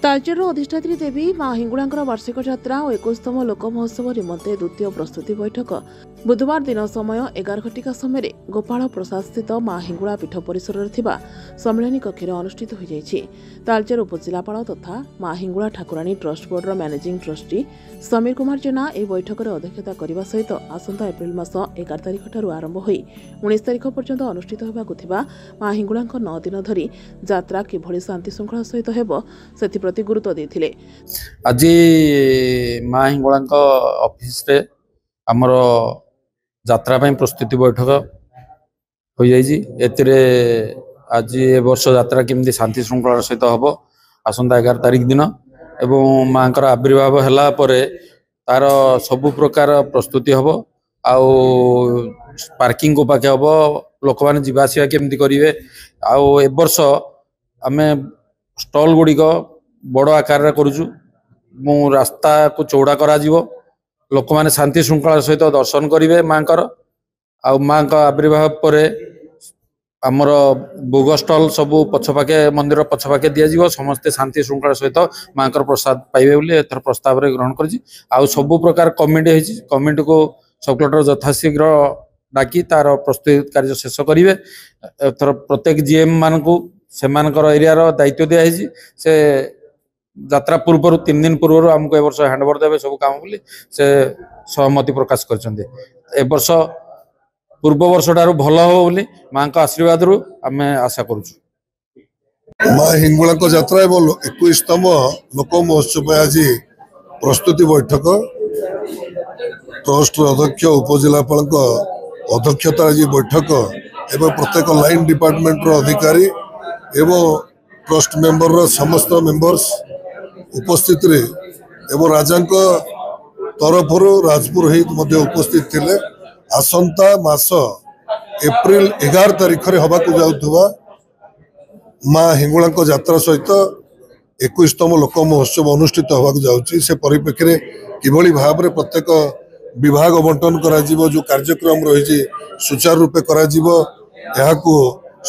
तालचेर अधिष्ठात्री देवी माँ हिंगुड़ा वार्षिक यात्रा और 21तम लोक महोत्सव निमंते द्वितीय प्रस्तुति बैठक बुधवार दिन समय 11 घटिका समय गोपाल प्रसाद स्थित माँ हिंगुड़ा पीठ परिसर सम्मिलनी कक्ष अनुष्ठित हो जाएगी। तालचेर उपजिलापाल तथा माँ हिंगुड़ा ठाकुराणी ट्रस्ट बोर्डर मैनेजिंग ट्रस्टी समीर कुमार जेना यह बैठक में अध्यक्षता करने सहित आसंता एप्रिल मास 11 तारिख ठारू आरंभ हो 19 तारिख पर्यंत अनुष्ठित होगाकु माँ हिंगुड़ा 9 दिन धरी यात्रा किभली शांति श्रृंखला सहित हेब से गुरुत्व देथिले। आज माँ हिंगुड़ा ऑफिस रे हमर यात्रा प्रस्तुति बैठक हो जाइए। आज ए वर्ष यात्रा केमती शांति श्रृंखला सहित हम आसंता 11 तारिख दिन एवं माँ आविर्भाव है तार सबु प्रकार प्रस्तुति हम आउ पार्किंग को पाखे हम लोक मैंने जावासिया केमती करेंगे आउ ए वर्ष आम स्टल गुड़िक बड़ आकार करुचु रास्ता को चौड़ा करा लोक मैंने शांति श्रृंखला सहित दर्शन करेंगे माँ माँ आविर्भाव पर आमर भोग स्टल सबू पछपाखे मंदिर पछपाखे दिज्व समस्ते शांति श्रृंखला सहित माँ प्रसाद पाइबे बोली एथर प्रस्ताव ग्रहण कर सबु प्रकार कमिटी होती कमिटी को सब कलेक्टर यथाशीघ्र डाकी तार प्रस्तुति कार्य शेष करेंगे। एथर प्रत्येक जीएम मान को एरिया दायित्व दिखाई से यात्रा पूर्व 3 दिन पूर्व आमको ए वर्ष हैंडओवर देवे सब काम बोली से सहमति प्रकाश कर वर्ष पूर्व वर्ष ठारू भल हो बोली माँ का आशीर्वाद रु आम आशा करुचु। माँ हिंगुड़ा यात्रा एवं 21तम लोक महोत्सव आज प्रस्तुति बैठक ट्रस्ट अध्यक्ष उपजिलापाल अध्यक्षता आज बैठक एवं प्रत्येक लाइन डिपार्टमेंट अधिकारी एवं ट्रस्ट मेंबर समस्त मेंबर्स उपस्थित रे एवं राजा तरफ राजपुर उपस्थित थे। आसंता मास एप्रिल 11 तारिख रे हबाकु जाउथुवा माँ हिंगुड़ा यात्रा सहित 21तम लोक महोत्सव अनुष्ठित होगाकु जाउची से परिप्रेक्षी रे किभली भाव रे प्रत्येक विभाग बंटन करा जीवो जो कार्यक्रम रही सुचारू रूपे करा जीवो एहाकु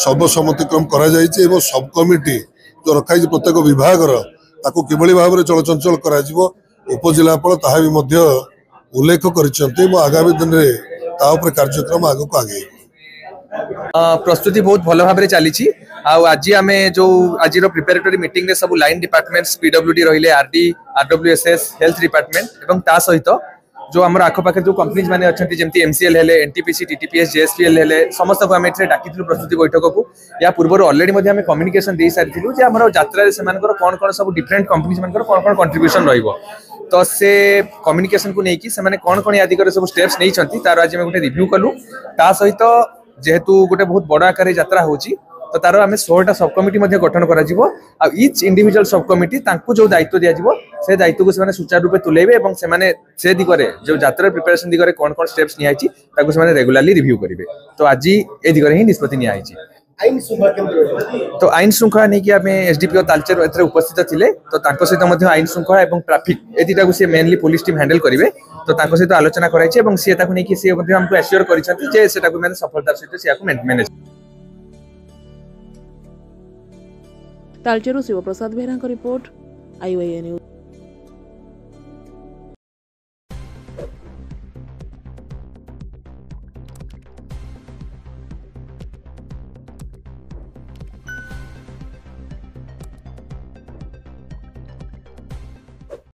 सर्वसम्मतिक्रम करा जाइछि एवं सब कमिटी जो रखाई प्रत्येक विभाग ताकू किभली भाव रे चलचंचल करा जीवो उपजिलापाल ताहा भी मध्य उल्लेख करिसेंती मो आगामी दिन रे कार्यक्रम आगे को आगे प्रस्तुति बहुत भल भाव चली। आज आम जो आज प्रिपेरेटरी मीटिंग रे सब लाइन डिपार्टमेंट्स पीडब्ल्यूडी रहिले आरडी आरडब्ल्यूएसएस हेल्थ डिपार्टमेंट एवं ता सहित जो आम आखपाखे जो कंपनीज मैंने अच्छा जमी एमसीएल हेले एनटीपीसी टीटीपीएस जेएसपीएल हेले समस्त को आम डाकी प्रस्तुति बैठक को या पूर्व ऑलरेडी आम कम्युनिकेशन दे सारी जे आम यात्रा कौन कौन सब डिफरेंट कंपनीज मान कौन कौन कंट्रीब्यूशन रहिबो तो से कम्युनिकेशन को लेकिन से कौन कौन आदि सब स्टेप्स नहीं तार आज गोटे रिव्यू कलु ता सहित जेहेतु गोटे बहुत बड़ आकार यात्रा होची तो तार आम 16टा सब कमिटी गठन करा इच इंडिविजुअल सब कमिटी जो दायित्व दिज्व से दायित्व को सुचारू रूपे तुलेबे और से दिगरे जो यात्रा प्रिपरेशन दिगरे कौन कौन स्टेप्स निया रेगुलारली रिव्यू करेंगे। तो आज ये दिगरे ही निष्पत्ति निया तो आईन श्रृंखला नहीं कि आम एसडीपीओ तालचेर एथरे उपस्थित थिले तो सहित आईन श्रृंखला और ट्राफिक ए दुटा को मेनली पुलिस टीम हैंडल करेंगे तो सहित आलोचना कराई सी हमको एश्योर कर सफलतार सहित manage. Talcher Shivprasad Behera report IOA news.